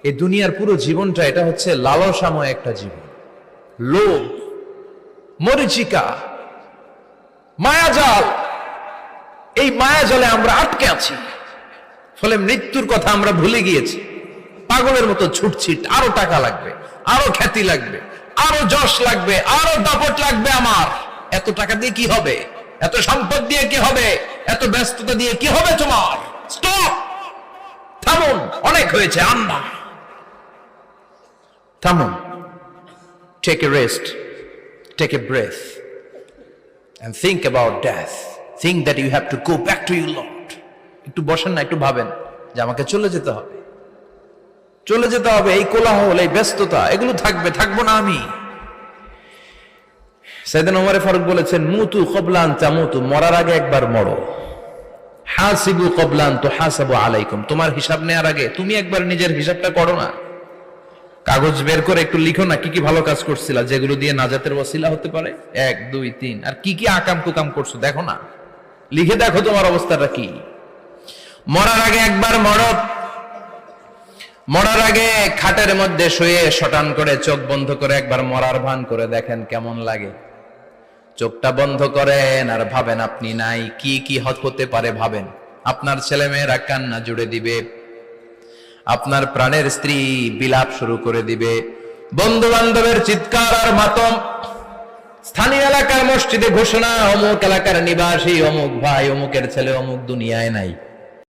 এই দুনিয়ার পুরো জীবনটা এটা হচ্ছে লালসাময় একটা জীবন, লোভ, মরিচিকা, মায়াজাল। এই মায়াজালে আমরা আটকে আছি, ফলে মৃত্যুর কথা আমরা ভুলে গিয়েছি। পাগলের মতো ছুটছি, আরো টাকা লাগবে, আরো খ্যাতি লাগবে, আরো যশ লাগবে, আরো দাপট লাগবে। আমার এত টাকা দিয়ে কি হবে? এত সম্পদ দিয়ে কি হবে? এত ব্যস্ততা দিয়ে কি হবে তোমার? স্টপ, থামুন, অনেক হয়েছে। আন্না, থামুন, take a rest, take a breath and think about death. Think that you have to go back to your Lord. একটু বসেন না, একটু ভাবেন যে আমাকে চলে যেতে হবে, চলে যেতে হবে। এই কোলাহল, এই ব্যস্ততা, এগুলো থাকবে, থাকবো না আমি। সাইয়েদনা ওমর ফারুক বলেছেন, মুতু ক্বাবলা আন তামুতু, মরার আগে একবার মরো। হাসিবু ক্বাবলা আন তুহাসাবু আলাইকুম, তোমার হিসাব নেওয়ার আগে তুমি একবার নিজের হিসাবটা করো না। কাগজ বের করে একটু লিখো না কি কি ভালো কাজ করছিলা, যেগুলো দিয়ে নাজাতের ওসিলা হতে পারে। 1 2 3, আর কি কি আকাম কুকাম করছো দেখো না, লিখে দেখো তোমার অবস্থাটা কি। মরার আগে একবার মরো। মরার আগে খাটের মধ্যে শুয়ে শটান করে চোখ বন্ধ করে একবার মরার ভান করে দেখেন কেমন লাগে। চোখটা বন্ধ করেন আর ভাবেন আপনি নাই, কি কি হতে পারে ভাবেন। আপনার ছেলে মেয়েরা কান্না জুড়ে দিবে, আপনার প্রাণের স্ত্রী বিলাপ শুরু করে দিবে, বন্ধু বান্ধবের চিৎকার আর মাতম, স্থানীয় এলাকার মসজিদে ঘোষণা, অমুক এলাকার নিবাসী, অমুক ভাই, অমুকের ছেলে অমুক দুনিয়ায় নাই।